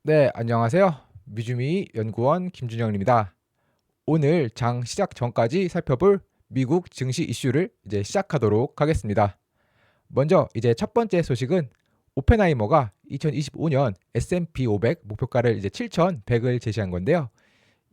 네, 안녕하세요. 미주미 연구원 김준영입니다. 오늘 장 시작 전까지 살펴볼 미국 증시 이슈를 이제 시작하도록 하겠습니다. 먼저 이제 첫 번째 소식은 오펜하이머가 2025년 S&P 500 목표가를 이제 7,100을 제시한 건데요.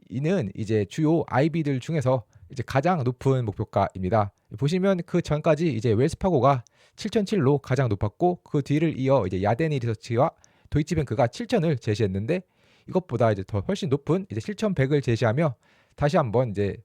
이는 이제 주요 IB들 중에서 이제 가장 높은 목표가입니다. 보시면 그 전까지 이제 웰스파고가 7,007로 가장 높았고 그 뒤를 이어 이제 야데니 리서치와 도이치뱅크가 7,000을 제시했는데 이것보다 이제 더 훨씬 높은 이제 7,100을 제시하며 다시 한번 이제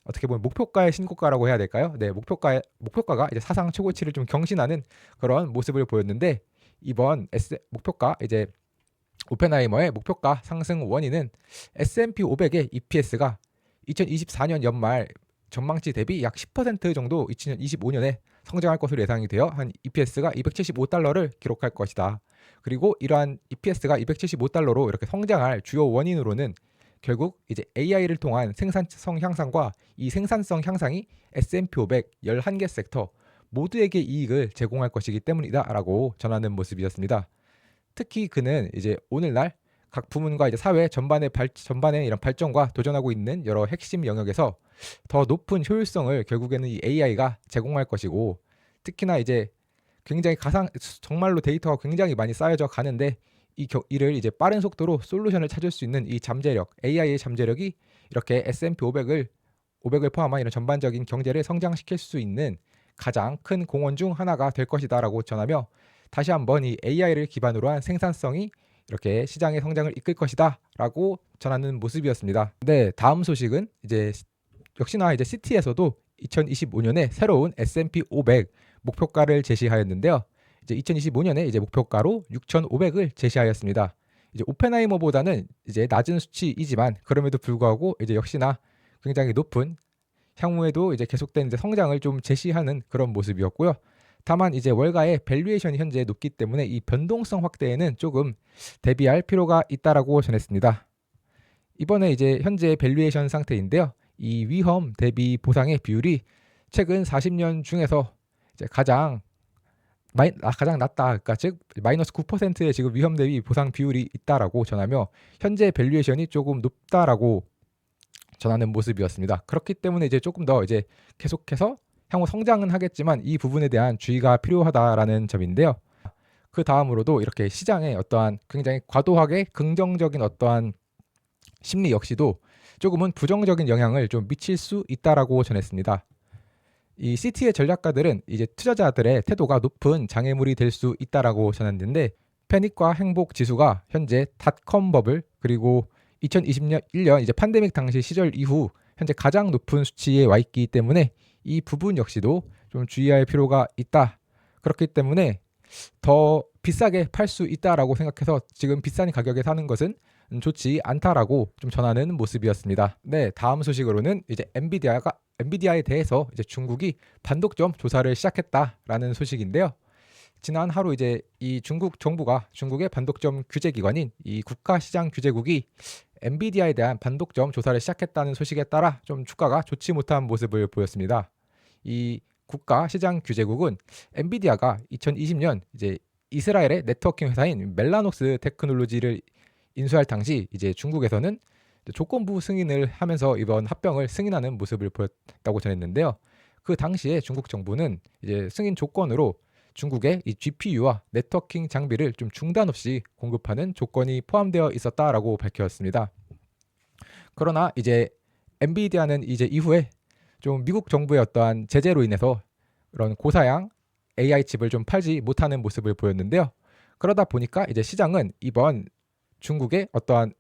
어떻게 보면 목표가의 신고가라고 해야 될까요? 네, 목표가가 이제 사상 최고치를 좀 경신하는 그런 모습을 보였는데 이번 목표가 이제 오펜하이머의 목표가 상승 원인은 S&P 500의 EPS가 2024년 연말 전망치 대비 약 10% 정도 2025년에 성장할 것으로 예상이 되어 한 EPS가 275달러를 기록할 것이다. 그리고 이러한 EPS가 275달러로 이렇게 성장할 주요 원인으로는 결국 이제 AI를 통한 생산성 향상과 이 생산성 향상이 S&P 500 11개 섹터 모두에게 이익을 제공할 것이기 때문이다라고 전하는 모습이었습니다. 특히 그는 이제 오늘날 각 부문과 이제 사회 전반의 이런 발전과 도전하고 있는 여러 핵심 영역에서 더 높은 효율성을 결국에는 이 AI가 제공할 것이고 특히나 이제 굉장히 정말로 데이터가 굉장히 많이 쌓여져 가는데 이를 이제 빠른 속도로 솔루션을 찾을 수 있는 이 잠재력, AI의 잠재력이 이렇게 S&P 500을 포함한 이런 전반적인 경제를 성장시킬 수 있는 가장 큰 공헌 중 하나가 될 것이다라고 전하며 다시 한번 이 AI를 기반으로 한 생산성이 이렇게 시장의 성장을 이끌 것이다라고 전하는 모습이었습니다. 네, 다음 소식은 이제 역시나 이제 시티에서도 2025년에 새로운 S&P 500 목표가를 제시하였는데요. 이제 2025년에 이제 목표가로 6,500을 제시하였습니다. 이제 오펜하이머보다는 이제 낮은 수치이지만 그럼에도 불구하고 이제 역시나 굉장히 높은 향후에도 이제 계속된 이제 성장을 좀 제시하는 그런 모습이었고요. 다만 이제 월가의 밸류에이션이 현재 높기 때문에 이 변동성 확대에는 조금 대비할 필요가 있다라고 전했습니다. 이번에 이제 현재 밸류에이션 상태인데요. 이 위험 대비 보상의 비율이 최근 40년 중에서 이제 가장 낮다. 그러니까 즉 마이너스 9%의 지금 위험 대비 보상 비율이 있다라고 전하며 현재 밸류에이션이 조금 높다라고 전하는 모습이었습니다. 그렇기 때문에 이제 조금 더 이제 계속해서 향후 성장은 하겠지만 이 부분에 대한 주의가 필요하다라는 점인데요. 그 다음으로도 이렇게 시장에 어떠한 굉장히 과도하게 긍정적인 어떠한 심리 역시도 조금은 부정적인 영향을 좀 미칠 수 있다라고 전했습니다. 이 시티의 전략가들은 이제 투자자들의 태도가 높은 장애물이 될 수 있다라고 전했는데 패닉과 행복 지수가 현재 닷컴 버블 그리고 2020년 1년 이제 팬데믹 당시 시절 이후 현재 가장 높은 수치에 와 있기 때문에 이 부분 역시도 좀 주의할 필요가 있다. 그렇기 때문에 더 비싸게 팔 수 있다라고 생각해서 지금 비싼 가격에 사는 것은 좋지 않다라고 좀 전하는 모습이었습니다. 네, 다음 소식으로는 이제 엔비디아에 대해서 이제 중국이 반독점 조사를 시작했다라는 소식인데요. 지난 하루 이제 이 중국 정부가 중국의 반독점 규제 기관인 이 국가시장규제국이 엔비디아에 대한 반독점 조사를 시작했다는 소식에 따라 좀 주가가 좋지 못한 모습을 보였습니다. 이 국가시장규제국은 엔비디아가 2020년 이제 이스라엘의 네트워킹 회사인 멜라노스 테크놀로지를 인수할 당시 이제 중국에서는 조건부 승인을 하면서 이번 합병을 승인하는 모습을 보였다고 전했는데요. 그 당시에 중국 정부는 이제 승인 조건으로 중국의 이 GPU와 네트워킹 장비를 좀 중단 없이 공급하는 조건이 포함되어 있었다라고 밝혔습니다. 그러나 이제 엔비디아는 이제 이후에 좀 미국 정부의 어떠한 제재로 인해서 그런 고사양 AI 칩을 좀 팔지 못하는 모습을 보였는데요. 그러다 보니까 이제 시장은 이번 중국의 어떠한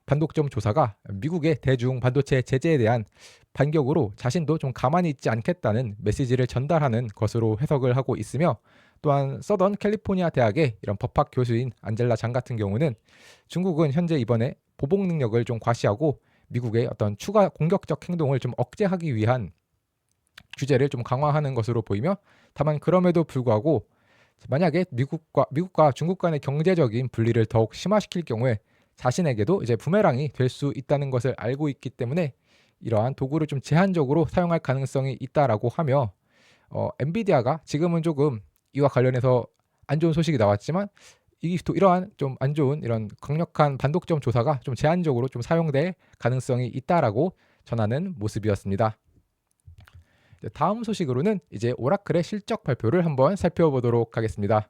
반독점 조사가 미국의 대중 반도체 제재에 대한 반격으로 자신도 좀 가만히 있지 않겠다는 메시지를 전달하는 것으로 해석을 하고 있으며 또한 서던 캘리포니아 대학의 이런 법학 교수인 안젤라 장 같은 경우는 중국은 현재 이번에 보복 능력을 좀 과시하고 미국의 어떤 추가 공격적 행동을 좀 억제하기 위한 규제를 좀 강화하는 것으로 보이며 다만 그럼에도 불구하고 만약에 미국과 중국 간의 경제적인 분리를 더욱 심화시킬 경우에 자신에게도 이제 부메랑이 될 수 있다는 것을 알고 있기 때문에 이러한 도구를 좀 제한적으로 사용할 가능성이 있다라고 하며 엔비디아가 지금은 조금 이와 관련해서 안 좋은 소식이 나왔지만 이러한 좀 안 좋은 이런 강력한 반독점 조사가 좀 제한적으로 좀 사용될 가능성이 있다라고 전하는 모습이었습니다. 다음 소식으로는 이제 오라클의 실적 발표를 한번 살펴보도록 하겠습니다.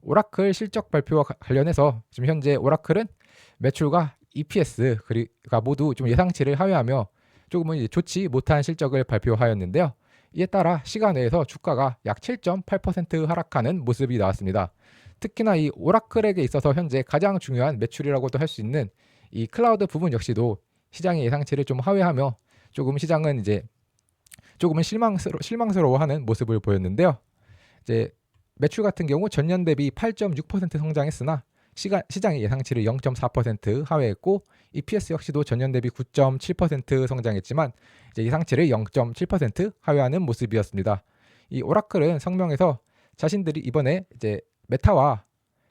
오라클 실적 발표와 관련해서 지금 현재 오라클은 매출과 EPS가 모두 좀 예상치를 하회하며 조금은 이제 좋지 못한 실적을 발표하였는데요. 이에 따라 시간 내에서 주가가 약 7.8% 하락하는 모습이 나왔습니다. 특히나 이 오라클에게 있어서 현재 가장 중요한 매출이라고도 할 수 있는 이 클라우드 부분 역시도 시장의 예상치를 좀 하회하며 조금 시장은 이제 조금은 실망스러워하는 모습을 보였는데요. 이제 매출 같은 경우 전년 대비 8.6% 성장했으나 시장의 예상치를 0.4% 하회했고 EPS 역시도 전년 대비 9.7% 성장했지만 이제 예상치를 0.7% 하회하는 모습이었습니다. 이 오라클은 성명에서 자신들이 이번에 이제 메타와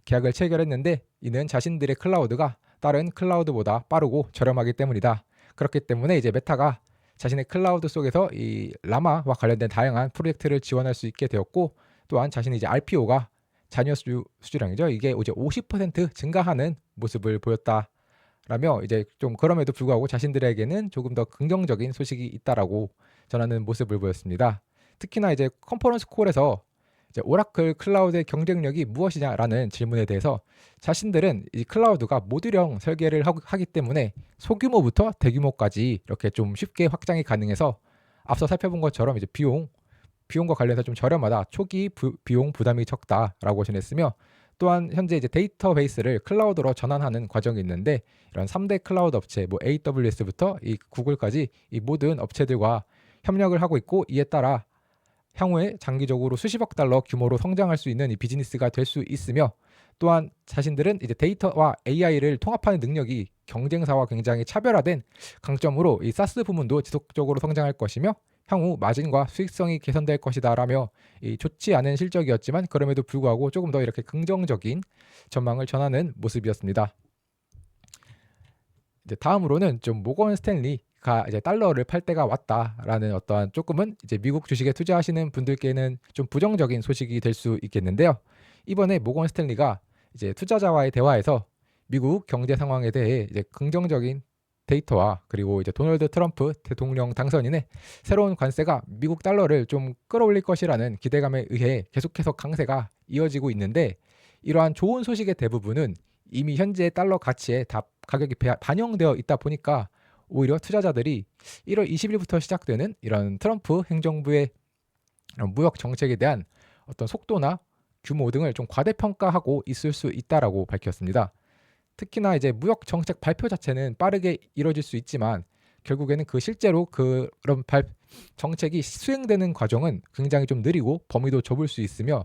계약을 체결했는데 이는 자신들의 클라우드가 다른 클라우드보다 빠르고 저렴하기 때문이다. 그렇기 때문에 이제 메타가 자신의 클라우드 속에서 이 라마와 관련된 다양한 프로젝트를 지원할 수 있게 되었고 또한 자신의 이제 RPO가 잔여 수주량이죠. 이게 이제 50% 증가하는 모습을 보였다라며 이제 좀 그럼에도 불구하고 자신들에게는 조금 더 긍정적인 소식이 있다라고 전하는 모습을 보였습니다. 특히나 이제 컨퍼런스 콜에서 이제 오라클 클라우드의 경쟁력이 무엇이냐라는 질문에 대해서 자신들은 이 클라우드가 모듈형 설계를 하기 때문에 소규모부터 대규모까지 이렇게 좀 쉽게 확장이 가능해서 앞서 살펴본 것처럼 이제 비용과 관련해서 좀 저렴하다, 초기 비용 부담이 적다라고 전했으며 또한 현재 이제 데이터베이스를 클라우드로 전환하는 과정이 있는데 이런 3대 클라우드 업체 뭐 AWS부터 이 구글까지 이 모든 업체들과 협력을 하고 있고 이에 따라 향후에 장기적으로 수십억 달러 규모로 성장할 수 있는 이 비즈니스가 될 수 있으며 또한 자신들은 이제 데이터와 AI를 통합하는 능력이 경쟁사와 굉장히 차별화된 강점으로 이 사스 부문도 지속적으로 성장할 것이며 향후 마진과 수익성이 개선될 것이다라며 이 좋지 않은 실적이었지만 그럼에도 불구하고 조금 더 이렇게 긍정적인 전망을 전하는 모습이었습니다. 이제 다음으로는 좀 모건 스탠리가 이제 달러를 팔 때가 왔다라는 어떠한 조금은 이제 미국 주식에 투자하시는 분들께는 좀 부정적인 소식이 될 수 있겠는데요. 이번에 모건 스탠리가 이제 투자자와의 대화에서 미국 경제 상황에 대해 이제 긍정적인 데이터와 그리고 이제 도널드 트럼프 대통령 당선인의 새로운 관세가 미국 달러를 좀 끌어올릴 것이라는 기대감에 의해 계속해서 강세가 이어지고 있는데 이러한 좋은 소식의 대부분은 이미 현재 달러 가치에 다 가격이 반영되어 있다 보니까 오히려 투자자들이 1월 20일부터 시작되는 이런 트럼프 행정부의 무역 정책에 대한 어떤 속도나 규모 등을 좀 과대평가하고 있을 수 있다라고 밝혔습니다. 특히나 이제 무역 정책 발표 자체는 빠르게 이루어질 수 있지만 결국에는 실제로 그런 정책이 수행되는 과정은 굉장히 좀 느리고 범위도 좁을 수 있으며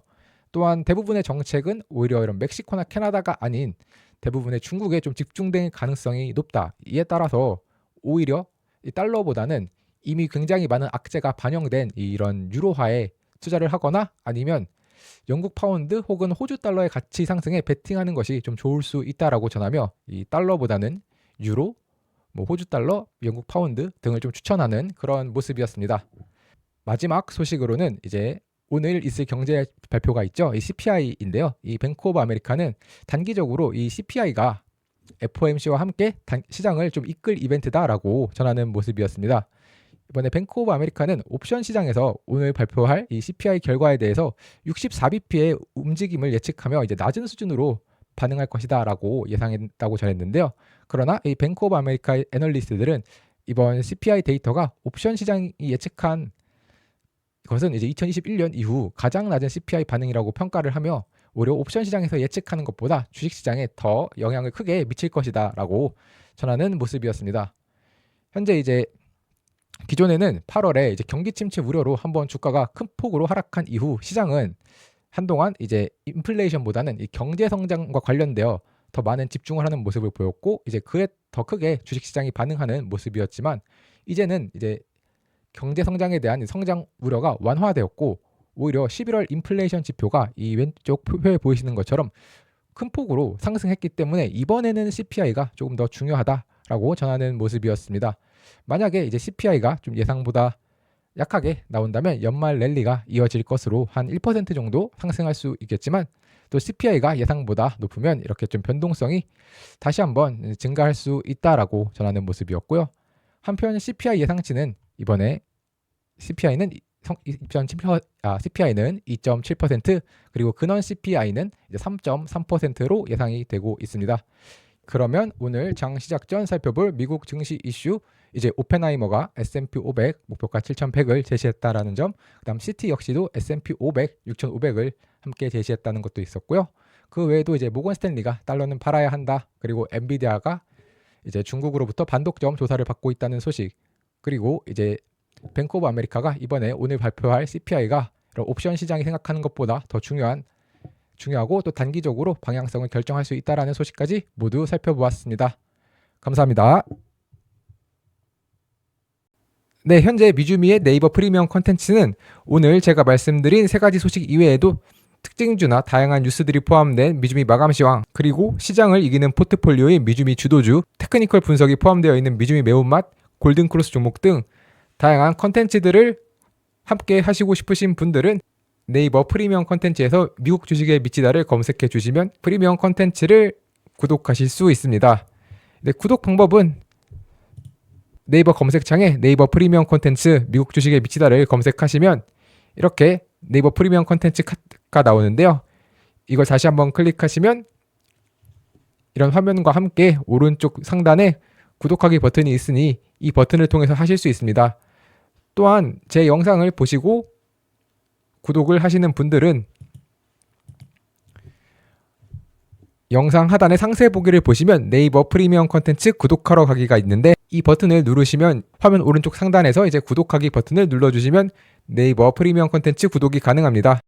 또한 대부분의 정책은 오히려 이런 멕시코나 캐나다가 아닌 대부분의 중국에 좀 집중될 가능성이 높다. 이에 따라서 오히려 이 달러보다는 이미 굉장히 많은 악재가 반영된 이런 유로화에 투자를 하거나 아니면 영국 파운드 혹은 호주 달러의 가치 상승에 베팅하는 것이 좀 좋을 수 있다라고 전하며 이 달러보다는 유로, 뭐 호주 달러, 영국 파운드 등을 좀 추천하는 그런 모습이었습니다. 마지막 소식으로는 이제 오늘 있을 경제 발표가 있죠. 이 CPI인데요. 이 뱅크 오브 아메리카는 단기적으로 이 CPI가 FOMC와 함께 시장을 좀 이끌 이벤트다라고 전하는 모습이었습니다. 이번에 뱅크 오브 아메리카는 옵션 시장에서 오늘 발표할 이 CPI 결과에 대해서 64bp의 움직임을 예측하며 이제 낮은 수준으로 반응할 것이다라고 예상했다고 전했는데요. 그러나 이 뱅크 오브 아메리카의 애널리스트들은 이번 CPI 데이터가 옵션 시장이 예측한 것은 이제 2021년 이후 가장 낮은 CPI 반응이라고 평가를 하며 오히려 옵션 시장에서 예측하는 것보다 주식 시장에 더 영향을 크게 미칠 것이다라고 전하는 모습이었습니다. 현재 이제 기존에는 8월에 이제 경기 침체 우려로 한번 주가가 큰 폭으로 하락한 이후 시장은 한동안 이제 인플레이션보다는 이 경제 성장과 관련되어 더 많은 집중을 하는 모습을 보였고 이제 그에 더 크게 주식 시장이 반응하는 모습이었지만 이제는 이제 경제 성장에 대한 성장 우려가 완화되었고 오히려 11월 인플레이션 지표가 이 왼쪽 표에 보이시는 것처럼 큰 폭으로 상승했기 때문에 이번에는 CPI가 조금 더 중요하다라고 전하는 모습이었습니다. 만약에 이제 CPI가 좀 예상보다 약하게 나온다면 연말 랠리가 이어질 것으로 한 1% 정도 상승할 수 있겠지만 또 CPI가 예상보다 높으면 이렇게 좀 변동성이 다시 한번 증가할 수 있다라고 전하는 모습이었고요. 한편 CPI 예상치는 이번에 CPI는 2.7% 그리고 근원 CPI는 이제 3.3%로 예상이 되고 있습니다. 그러면 오늘 장 시작 전 살펴볼 미국 증시 이슈, 이제 오펜하이머가 S&P 500 목표가 7,100을 제시했다라는 점, 그다음 시티 역시도 S&P 500 6,500을 함께 제시했다는 것도 있었고요. 그 외에도 이제 모건 스탠리가 달러는 팔아야 한다, 그리고 엔비디아가 이제 중국으로부터 반독점 조사를 받고 있다는 소식, 그리고 이제 뱅크 오브 아메리카가 이번에 오늘 발표할 CPI가 이런 옵션 시장이 생각하는 것보다 더 중요하고 또 단기적으로 방향성을 결정할 수 있다라는 소식까지 모두 살펴보았습니다. 감사합니다. 네, 현재 미주미의 네이버 프리미엄 콘텐츠는 오늘 제가 말씀드린 세 가지 소식 이외에도 특징주나 다양한 뉴스들이 포함된 미주미 마감 시황, 그리고 시장을 이기는 포트폴리오의 미주미 주도주, 테크니컬 분석이 포함되어 있는 미주미 매운맛, 골든크로스 종목 등 다양한 컨텐츠들을 함께 하시고 싶으신 분들은 네이버 프리미엄 컨텐츠에서 미국 주식의 미치다를 검색해 주시면 프리미엄 컨텐츠를 구독하실 수 있습니다. 네, 구독 방법은 네이버 검색창에 네이버 프리미엄 컨텐츠 미국 주식의 미치다를 검색하시면 이렇게 네이버 프리미엄 컨텐츠가 나오는데요. 이걸 다시 한번 클릭하시면 이런 화면과 함께 오른쪽 상단에 구독하기 버튼이 있으니 이 버튼을 통해서 하실 수 있습니다. 또한 제 영상을 보시고 구독을 하시는 분들은 영상 하단의 상세 보기를 보시면 네이버 프리미엄 컨텐츠 구독하러 가기가 있는데, 이 버튼을 누르시면 화면 오른쪽 상단에서 이제 구독하기 버튼을 눌러주시면 네이버 프리미엄 컨텐츠 구독이 가능합니다.